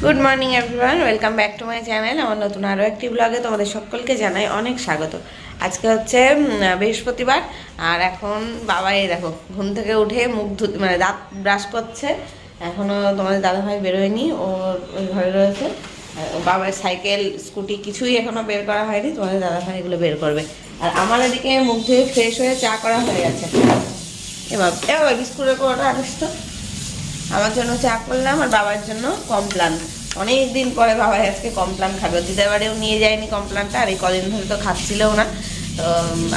Good morning everyone, welcome back to my channel. আমার নতুন আরও একটি ব্লগে তোমাদের সকলকে জানাই অনেক স্বাগত। আজকে হচ্ছে বৃহস্পতিবার, আর এখন বাবাই দেখো ঘুম থেকে উঠে মুখ ধুতে মানে দাঁত ব্রাশ করছে। এখনও তোমাদের দাদাভাই বেরোয়নি, ওর ওই ঘরে রয়েছে। বাবার সাইকেল স্কুটি কিছুই এখনও বের করা হয়নি, তোমাদের দাদাভাই এগুলো বের করবে। আর আমার এদিকে মুখ ধুয়ে ফ্রেশ হয়ে চা করা হয়ে গেছে। এবার বিস্কুটের কোটা আনিস তো। আমার জন্য চা করলাম আর বাবার জন্য কমপ্লান। অনেক দিন পরে বাবা আজকে কমপ্লান খাবে। দিদার বাড়িও নিয়ে যায়নি কমপ্লানটা, আর এই কদিন ধরে তো খাচ্ছিলও না, তো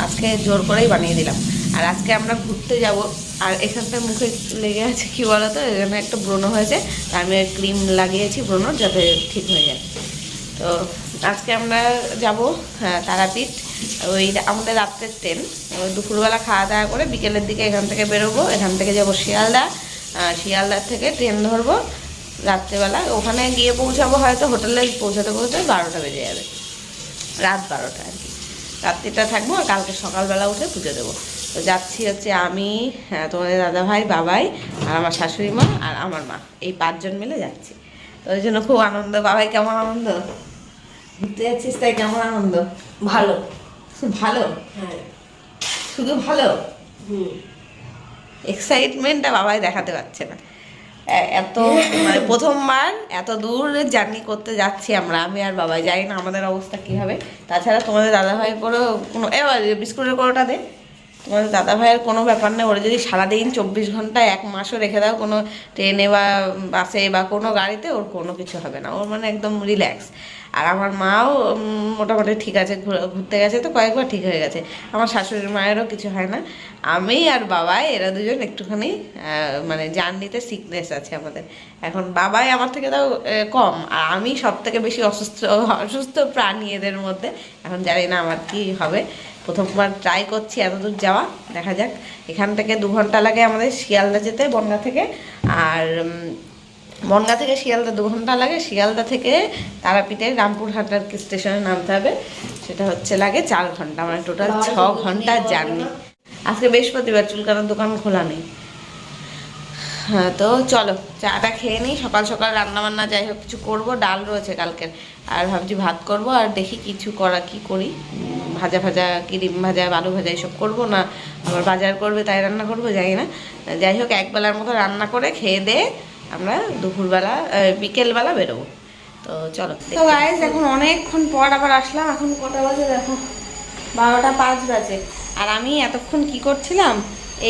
আজকে জোর করেই বানিয়ে দিলাম। আর আজকে আমরা ঘুরতে যাব, আর এখানটা মুখে লেগে আছে কি বলো তো, এখানে একটা ব্রণ হয়েছে, তার আমি ক্রিম লাগিয়েছি ব্রণর যাতে ঠিক হয়ে যায়। তো আজকে আমরা যাব তারাপীঠ। ওই আমাদের রাত্রের ট্রেন, ওই দুপুরবেলা খাওয়া দাওয়া করে বিকেলের দিকে এখান থেকে বেরোবো। এখান থেকে যাবো শিয়ালদা, শিয়ালদার থেকে ট্রেন ধরবো রাত্রেবেলা। ওখানে গিয়ে পৌঁছাবো হয়তো হোটেলে পৌঁছাতে 12টা বেজে যাবে, রাত 12টা আর কি। রাত্রিটা থাকবো আর কালকে সকালবেলা উঠে পুজো দেবো। তো যাচ্ছি হচ্ছে আমি, তোমাদের দাদাভাই, বাবাই, আর আমার শাশুড়ি মা আর আমার মা, এই 5 জন মিলে যাচ্ছি। তো ওই জন্য খুব আনন্দ। বাবাই কেমন আনন্দ? ঘুরতে যাচ্ছিস তাই কেমন আনন্দ? ভালো। ভালো? হ্যাঁ, শুধু ভালো? এক্সাইটমেন্টটা বাবাই দেখাতে পারছে না। এত মানে প্রথমবার এত দূর জার্নি করতে যাচ্ছি আমরা, আমি আর বাবাই। জানি না আমাদের অবস্থা কী হবে। তাছাড়া তোমাদের দাদাভাই কোনো এবার বিস্কুটের কোনোটা দে। তোমাদের দাদাভাইয়ের কোনো ব্যাপার নেই, ওরা যদি সারাদিন 24 ঘন্টা 1 মাসও রেখে দাও কোনো ট্রেনে বা বাসে বা কোনো গাড়িতে, ওর কোনো কিছু হবে না, ওর মানে একদম রিল্যাক্স। আর আমার মাও মোটামুটি ঠিক আছে, ঘুরতে গেছে তো কয়েকবার ঠিক হয়ে গেছে। আমার শাশুড়ির মায়েরও কিছু হয় না। আমি আর বাবাই এরা দুজন একটুখানি মানে জার্নিতে সিকনেস আছে আমাদের। এখন বাবাই আমার থেকে তাও কম, আর আমি সব থেকে বেশি অসুস্থ প্রাণী এদের মধ্যে। এখন জানি না আমার কি হবে, প্রথমবার ট্রাই করছি এত দূর যাওয়া, দেখা যাক। এখান থেকে 2 ঘন্টা লাগে আমাদের শিয়ালদা যেতে, বনগাঁ থেকে। আর বনগাঁ থেকে শিয়ালদা 2 ঘন্টা লাগে। শিয়ালদা থেকে তারাপীঠের রামপুরহাটার স্টেশনে নামতে হবে, সেটা হচ্ছে লাগে 4 ঘন্টা, মানে টোটাল 6 ঘন্টার জার্নি। আজকে বৃহস্পতিবার, চুলকানোর দোকান খোলা নেই। হ্যাঁ, তো চলো চাটা খেয়ে নিই। সকাল সকাল রান্নাবান্না যাই হোক কিছু করবো, ডাল রয়েছে কালকের, আর ভাবছি ভাত করব। আর দেখি কিছু কি করি, ভাজা ভাজা কি ডিম ভাজা আলু ভাজা এইসব করবো, না আবার বাজার করবে তাই রান্না করবো জানি না। যাই হোক একবেলার মতো রান্না করে খেয়ে দিয়ে আমরা দুপুরবেলা বিকেলবেলা বেরোবো। তো চলো। তো গাইস এখন অনেকক্ষণ পর আবার আসলাম। এখন কটা বাজে দেখো, 12টা 5 বাজে। আর আমি এতক্ষণ কি করছিলাম,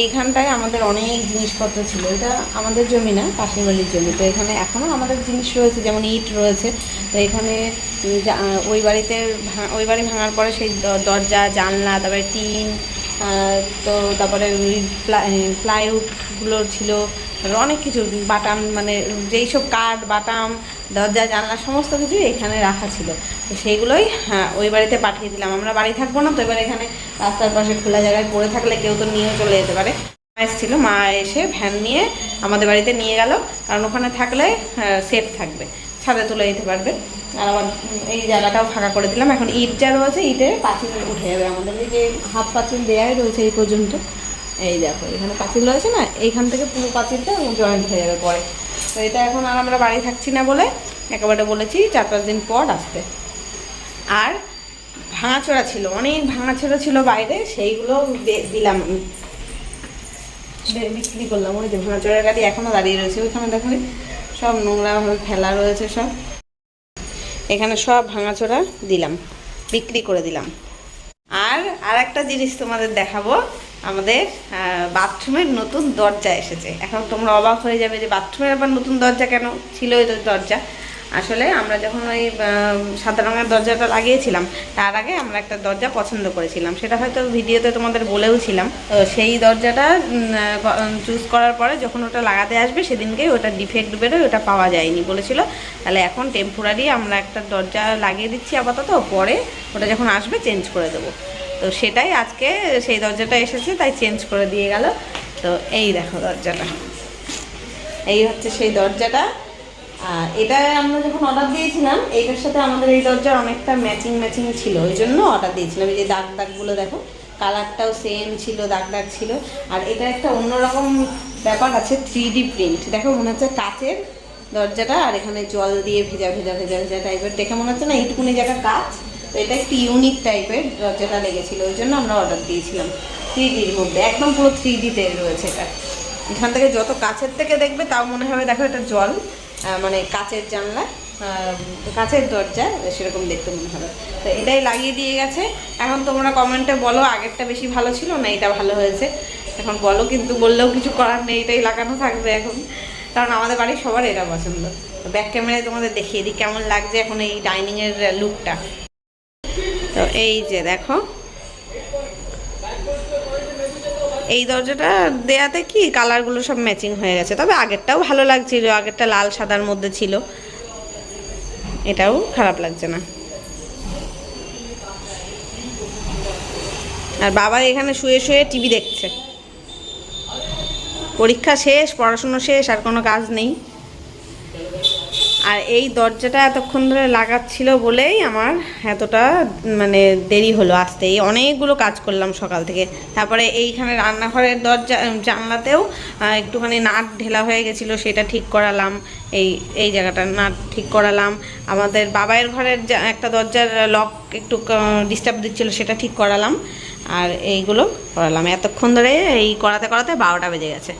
এইখানটায় আমাদের অনেক জিনিসপত্র ছিল। এটা আমাদের জমি না, পাশের বাড়ির জমি। তো এখানে এখনও আমাদের জিনিস রয়েছে, যেমন ইট রয়েছে। তো এখানে ওই বাড়ি ভাঙার পরে সেই দরজা জানলা, তারপরে টিন, তো তারপরে প্লাইউডগুলো ছিল, অনেক কিছু বাটাম, মানে যেই সব কাঠ বাটাম দরজা জানলা সমস্ত কিছুই এখানে রাখা ছিল। তো সেইগুলোই ওই বাড়িতে পাঠিয়ে দিলাম। আমরা বাড়ি থাকবো না তো, এবার এখানে রাস্তার পাশে খোলা জায়গায় পড়ে থাকলে কেউ তো নিয়েও চলে যেতে পারে। মা এসেছিল, মা এসে ভ্যান নিয়ে আমাদের বাড়িতে নিয়ে গেল, কারণ ওখানে থাকলে সেফ থাকবে, ছাদে তুলে দিতে পারবে। আর আবার এই জায়গাটাও ফাঁকা করে দিলাম। এখন ইট যা রয়েছে, ইটে পাঁচিল উঠে যাবে আমাদের। এই যে হাফ পাঁচিল দেওয়াই রয়েছে এই পর্যন্ত, এই দেখো এখানে পাঁচিল রয়েছে না, এইখান থেকে পুরো পাঁচিলটা জয়েন্ট হয়ে যাবে পরে। তো এটা এখন আর আমরা বাড়ি থাকছি না বলে একেবারে বলেছি 4-5 দিন পর আসতে। আর ভাঙাচোরা ছিল, অনেক ভাঙাচোরা ছিল বাইরে, সেইগুলো দিলাম, বিক্রি করলাম। ওই যে ভাঙাচোরার গাড়ি এখনও দাঁড়িয়ে রয়েছে ওইখানে, দেখো সব নোংরাভাবে ফেলা রয়েছে সব। এখানে সব ভাঙাচোরা দিলাম, বিক্রি করে দিলাম। আর একটা জিনিস তোমাদের দেখাবো, আমাদের বাথরুমের নতুন দরজা এসেছে। এখন তোমরা অবাক হয়ে যাবে যে বাথরুমের আবার নতুন দরজা কেন, ছিল ওই দরজা। আসলে আমরা যখন ওই সাদা রঙের দরজাটা লাগিয়েছিলাম, তার আগে আমরা একটা দরজা পছন্দ করেছিলাম, সেটা হয়তো ভিডিওতে তোমাদের বলেওছিলাম। তো সেই দরজাটা চুজ করার পরে যখন ওটা লাগাতে আসবে সেদিনকেই ওটা ডিফেক্ট বেরোয়, ওটা পাওয়া যায়নি বলেছিল। তাহলে এখন টেম্পোরারি আমরা একটা দরজা লাগিয়ে দিচ্ছি আপাতত, পরে ওটা যখন আসবে চেঞ্জ করে দেবো। তো সেটাই আজকে সেই দরজাটা এসেছে, তাই চেঞ্জ করে দিয়ে গেল। তো এই দেখো দরজাটা, এই হচ্ছে সেই দরজাটা। আর এটা আমরা যখন অর্ডার দিয়েছিলাম, এইটার সাথে আমাদের এই দরজার অনেকটা ম্যাচিং ছিল, ওই জন্য অর্ডার দিয়েছিলাম। এই যে দাগগুলো দেখো, কালারটাও সেম ছিল, দাগ ছিল। আর এটা একটা অন্যরকম ব্যাপার আছে, 3D প্রিন্ট। দেখো মনে হচ্ছে কাচের দরজাটা, আর এখানে জল দিয়ে ভেজা ভেজা ভেজা ভেজা টাইপের, দেখে মনে হচ্ছে না এইটুকুনি জায়গা কাজ। তো এটা একটু ইউনিক টাইপের দরজাটা লেগেছিল, ওই জন্য আমরা অর্ডার দিয়েছিলাম। 3Dর মধ্যে একদম পুরো 3Dতে রয়েছে এটা। এখান থেকে যত কাছের থেকে দেখবে তাও মনে হবে দেখো এটা জল, মানে কাচের জানলা, কাচের দরজা, সেরকম দেখতে মনে হবে। তো এটাই লাগিয়ে দিয়ে গেছে। এখন তোমরা কমেন্টে বলো আগেরটা বেশি ভালো ছিল না এটা ভালো হয়েছে, এখন বলো, কিন্তু বললেও কিছু করার নেই, এটাই লাগানো থাকবে এখন, কারণ আমাদের বাড়ির সবার এটা পছন্দ। ব্যাক ক্যামেরায় তোমাদের দেখিয়ে দিই কেমন লাগছে এখন এই ডাইনিংয়ের লুকটা। তো এই যে দেখো, এই দরজাটা দেয়াতে কি কালারগুলো সব ম্যাচিং হয়ে গেছে, তবে আগেরটাও ভালো লাগছিল, আগেরটা লাল সাদার মধ্যে ছিল, এটাও খারাপ লাগছে না। আর বাবা এখানে শুয়ে শুয়ে টিভি দেখছে, পরীক্ষা শেষ, পড়াশুনো শেষ, আর কোনো কাজ নেই। আর এই দরজাটা এতক্ষণ ধরে লাগাচ্ছিল বলেই আমার এতটা মানে দেরি হলো আসতে। এই অনেকগুলো কাজ করলাম সকাল থেকে। তারপরে এইখানে রান্নাঘরের দরজা জানলাতেও একটুখানি নাট ঢেলা হয়ে গেছিলো, সেটা ঠিক করালাম। এই জায়গাটা নাট ঠিক করালাম। আমাদের বাবাইয়ের ঘরের একটা দরজার লক একটু ডিস্টার্ব দিচ্ছিলো, সেটা ঠিক করালাম। আর এইগুলো করালাম এতক্ষণ ধরে, এই করাতে করাতে 12টা বেজে গেছে।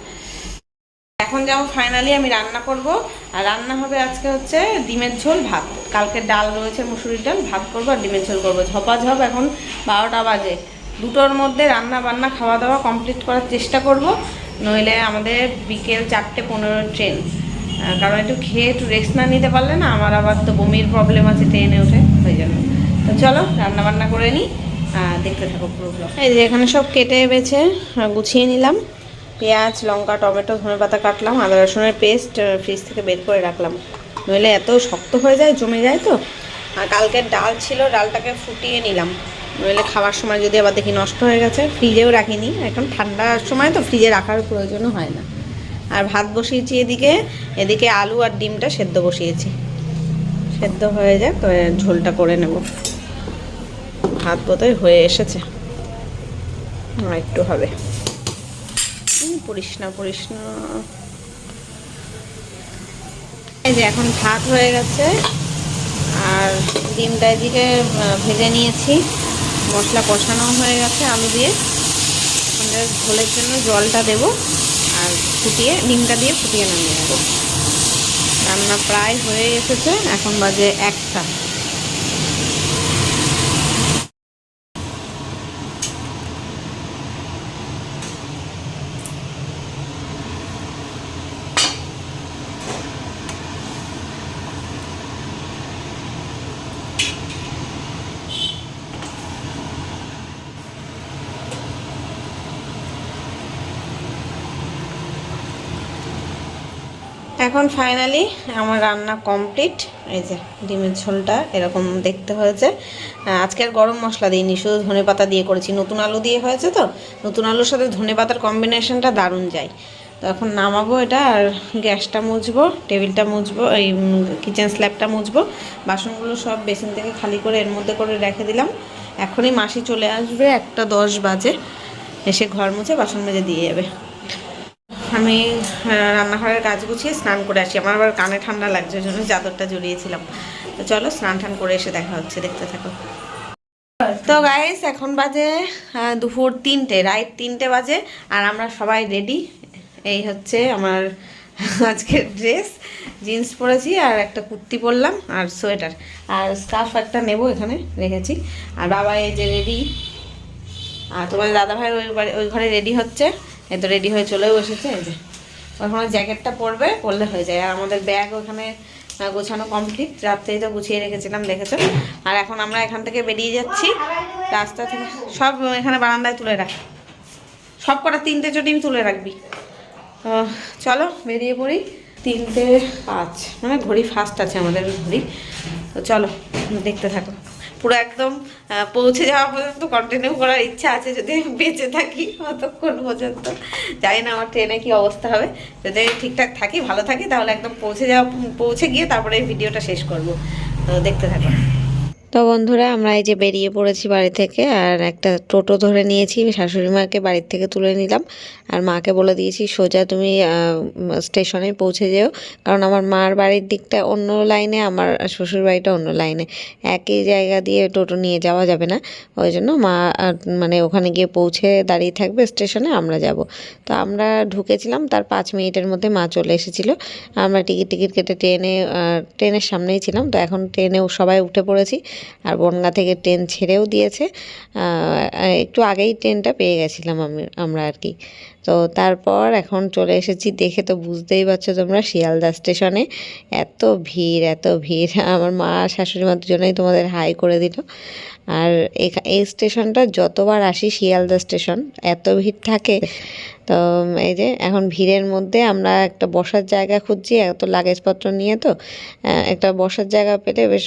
এখন যাবো ফাইনালি আমি রান্না করব। আর রান্না হবে আজকে হচ্ছে ডিমের ঝোল, ভাত। কালকে ডাল রয়েছে, মুসুরির ডাল, ভাত করবো আর ডিমের ঝোল করবো। ঝপাঝপ এখন 12টা বাজে, 2টোর মধ্যে রান্না বান্না খাওয়া দাওয়া কমপ্লিট করার চেষ্টা করব, নইলে আমাদের বিকেল 4:15 ট্রেন। কারণ একটু খেয়ে একটু রেস্ট না নিতে পারলে না, আমার আবার তো বমির প্রবলেম আছে ট্রেনে উঠে, ওই জন্য। তো চলো রান্না বান্না করে নিই, দেখতে থাকো পুরো ব্লগ। এই যে এখানে সব কেটে বেছে গুছিয়ে নিলাম, পেঁয়াজ, লঙ্কা, টমেটো, ধনেপাতা কাটলাম, আদা রসুনের পেস্ট ফ্রিজ থেকে বের করে রাখলাম, নইলে এত শক্ত হয়ে যায়, জমে যায়। তো আর কালকের ডাল ছিল, ডালটাকে ফুটিয়ে নিলাম, নইলে খাওয়ার সময় যদি আবার দেখি নষ্ট হয়ে গেছে। ফ্রিজেও রাখিনি, এখন ঠান্ডার সময় তো ফ্রিজে রাখার প্রয়োজনও হয় না। আর ভাত বসিয়েছি এদিকে আলু আর ডিমটা সেদ্ধ বসিয়েছি, সেদ্ধ হয়ে যায় তো ঝোলটা করে নেব। ভাত বোধহয় হয়ে এসেছে, আর একটু হবে। পড়িস না। এই যে এখন ভাত হয়ে গেছে, আর ডিমটা এদিকে ভেজে নিয়েছি, মশলা কষানো হয়ে গেছে আলু দিয়ে। ঝোলের জন্য জলটা দেব, আর ডিমটা দিয়ে ফুটিয়ে নামিয়ে নেব। রান্না প্রায় হয়ে এসেছে, এখন বাজে 1টা। এখন ফাইনালি আমার রান্না কমপ্লিট। এই যে ডিমের ঝোলটা এরকম দেখতে হয়েছে। আজকে আর গরম মশলা দিইনি, শুধু ধনেপাতা দিয়ে করেছি। নতুন আলু দিয়ে হয়েছে তো, নতুন আলুর সাথে ধনেপাতার কম্বিনেশনটা দারুণ যায়। তো এখন নামাবো এটা, আর গ্যাসটা মুছবো, টেবিলটা মুছবো, এই কিচেন স্ল্যাবটা মুছবো। বাসনগুলো সব বেসিন থেকে খালি করে এর মধ্যে করে রেখে দিলাম। এখনই মাসি চলে আসবে, 1:10 বাজে, এসে ঘর মুছে বাসন মেজে দিয়ে যাবে। আমি রান্নাঘরের কাজ গুছিয়ে স্নান করে আসি, আমার আবার কানে ঠান্ডা লাগছে, ওই জন্য চাদরটা জড়িয়েছিলাম। তো চলো স্নান করে এসে দেখা হচ্ছে, দেখতে থাকো। তো গাইস এখন বাজে দুপুর 3টে, রাইট 3টে বাজে, আর আমরা সবাই রেডি। এই হচ্ছে আমার আজকের ড্রেস, জিন্স পরেছি আর একটা কুর্তি পরলাম আর সোয়েটার, আর স্কার্ফ একটা নেব, এখানে রেখেছি। আর বাবা এই যে রেডি, আর তোমার দাদাভাই ওই ঘরে রেডি হচ্ছে, এই তো রেডি হয়ে চলেও এসেছে। এই যে ওখানে জ্যাকেটটা পরলে হয়ে যায়। আর আমাদের ব্যাগ ওখানে গোছানো কমপ্লিট, রাত্রেই তো গুছিয়ে রেখেছিলাম, দেখেছো। আর এখন আমরা এখান থেকে বেরিয়ে যাচ্ছি, রাস্তা থেকে সব এখানে বারান্দায় তুলে রাখ, সব কটা 3টে চটি তুলে রাখবি। তো চলো বেরিয়ে পড়ি। 3:05 মানে ঘড়ি ফাস্ট আছে আমাদের ঘড়ি। তো চলো দেখতে থাকো পুরো একদম পৌঁছে যাওয়া পর্যন্ত কন্টিনিউ করার ইচ্ছা আছে, যদি আমি বেঁচে থাকি অতক্ষণ পর্যন্ত। জানি না আমার ট্রেনে কি অবস্থা হবে, যদি ঠিকঠাক থাকি, ভালো থাকি, তাহলে একদম পৌঁছে গিয়ে তারপরে এই ভিডিওটা শেষ করবো। তো দেখতে থাকো। তো বন্ধুরা আমরা এই যে বেরিয়ে পড়েছি বাড়ি থেকে, আর একটা টোটো ধরে নিয়েছি। শাশুড়ি মাকে বাড়ির থেকে তুলে নিলাম, আর মাকে বলে দিয়েছি সোজা তুমি স্টেশনে পৌঁছে যেও, কারণ আমার মার বাড়ির দিকটা অন্য লাইনে, আমার শ্বশুর বাড়িটা অন্য লাইনে, একই জায়গা দিয়ে টোটো নিয়ে যাওয়া যাবে না। ওই জন্য মা মানে ওখানে গিয়ে পৌঁছে দাঁড়িয়ে থাকবে স্টেশনে, আমরা যাব। তো আমরা ঢুকেছিলাম, তার 5 মিনিটের মধ্যে মা চলে এসেছিলো। আমরা টিকিট কেটে ট্রেনের সামনেই ছিলাম। তো এখন ট্রেনেও সবাই উঠে পড়েছি, আর বনগাঁ থেকে ট্রেন ছেড়েও দিয়েছে। একটু আগেই ট্রেনটা পেয়ে গেছিলাম আমরা আর কি। তো তারপর এখন চলে এসেছি, দেখে তো বুঝতেই পারছো তোমরা, শিয়ালদা স্টেশনে। এত ভিড় আমার মা শাশুড়ি মার জন্যই তোমাদের হাই করে দিল। আর এই স্টেশনটা যতবার আসি, শিয়ালদা স্টেশন, এত ভিড় থাকে। তো এই যে এখন ভিড়ের মধ্যে আমরা একটা বসার জায়গা খুঁজছি, এত লাগেজপত্র নিয়ে। তো একটা বসার জায়গা পেলে বেশ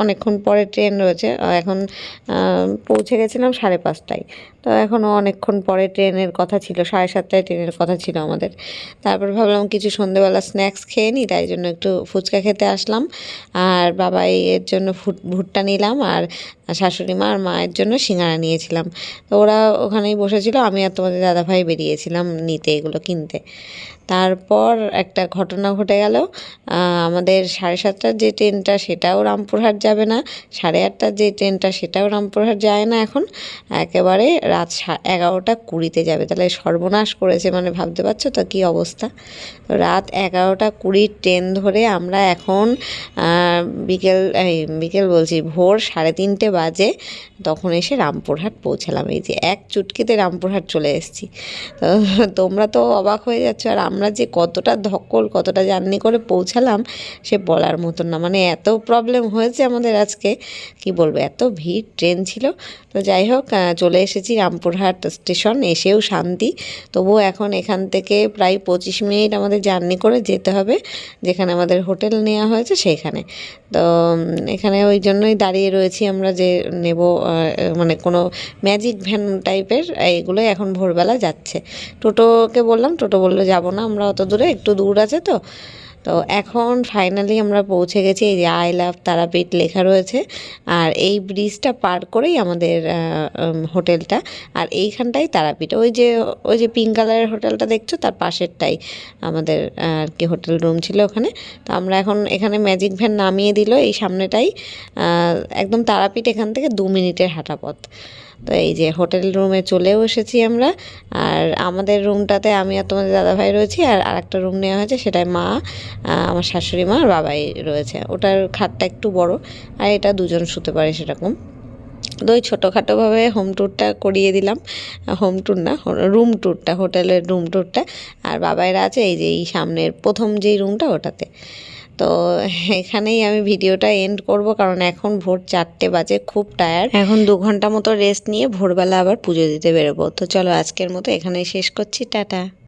অনেকক্ষণ পরে ট্রেন রয়েছে। এখন পৌঁছে গেছিলাম 5:30টায়। তো এখনও অনেকক্ষণ পরে ট্রেনের কথা ছিল, 7:30টায় ট্রেনের কথা ছিল আমাদের। তারপর ভাবলাম কিছু সন্ধেবেলা স্ন্যাক্স খেয়ে নিই, তাই জন্য একটু ফুচকা খেতে আসলাম। আর বাবাইয়ের জন্য ভুট্টা নিলাম, আর শাশুড়ি মা আর মায়ের জন্য সিঙ্গারা নিয়েছিলাম। তো ওরা ওখানেই বসেছিল, আমি আর তোমাদের দাদাভাই বেরিয়েছিলাম নিতে, এগুলো কিনতে। তারপর একটা ঘটনা ঘটে গেল। আমাদের 7:30টার যে ট্রেনটা সেটাও রামপুরহাট যাবে না, 8:30টার যে ট্রেনটা সেটাও রামপুরহাট যায় না, এখন একেবারে রাত 11:20 যাবে। তাহলে সর্বনাশ করেছে, মানে ভাবতে পারছো তো কী অবস্থা। তো রাত 11:20 ট্রেন ধরে আমরা এখন বিকেল বলছি, ভোর 3:30 বাজে তখন এসে রামপুরহাট পৌঁছালাম। এই যে এক চুটকিতে রামপুরহাট চলে এসেছি। তো তোমরা তো অবাক হয়ে যাচ্ছ, আর আমরা যে কতটা কতটা জার্নি করে পৌঁছালাম সে বলার মতন না। মানে এত প্রবলেম হয়েছে আমাদের আজকে, কি বলবো, এত ভিড় ট্রেন ছিল। তো যাই হোক, চলে এসেছি রামপুরহাট স্টেশন, এসেও শান্তি। তবুও এখন এখান থেকে প্রায় 25 মিনিট আমাদের জার্নি করে যেতে হবে যেখানে আমাদের হোটেল নেওয়া হয়েছে সেইখানে। তো এখানে ওই জন্যই দাঁড়িয়ে রয়েছি আমরা, যে নেব মানে কোনো ম্যাজিক ভ্যান টাইপের, এইগুলোই এখন ভোরবেলা যাচ্ছে। টোটোকে বললাম, টোটো বললো যাবো না আমরা অত দূরে, একটু দূর আছে। তো এখন ফাইনালি আমরা পৌঁছে গেছি। এই যে আই লাভ তারাপীঠ লেখা রয়েছে, আর এই ব্রিজটা পার করেই আমাদের হোটেলটা। আর এইখানটাই তারাপীঠ, ওই যে পিঙ্ক কালারের হোটেলটা দেখছো তার পাশেরটাই আমাদের আর কি হোটেল রুম ছিল ওখানে। তো আমরা এখন এখানে ম্যাজিক ভ্যান নামিয়ে দিল এই সামনেটাই, একদম তারাপীঠ এখান থেকে 2 মিনিটের হাঁটা পথ। তো এই যে হোটেল রুমে চলেও এসেছি আমরা। আর আমাদের রুমটাতে আমি আর তোমাদের দাদাভাই রয়েছি, আর আরেকটা রুম নেওয়া হয়েছে, সেটাই মা, আমার শাশুড়ি মা আর বাবাই রয়েছে। ওটার খাটটা একটু বড়, আর এটা 2জন শুতে পারে সেরকম। তো ওই ছোটোখাটোভাবে হোম ট্যুরটা করিয়ে দিলাম, হোম ট্যুর না, রুম ট্যুরটা, হোটেলের রুম ট্যুরটা। আর বাবাইরা আছে এই যে এই সামনের প্রথম যেই রুমটা ওটাতে। তো এখানেই আমি ভিডিওটা এন্ড করব, কারণ এখন ভোর 4টে বাজে, খুব টায়ার্ড। এখন 2 ঘন্টা মতো রেস্ট নিয়ে ভোরবেলা আবার পুজো দিতে বেরোবো। তো চলো আজকের মতো এখানেই শেষ করছি, টাটা।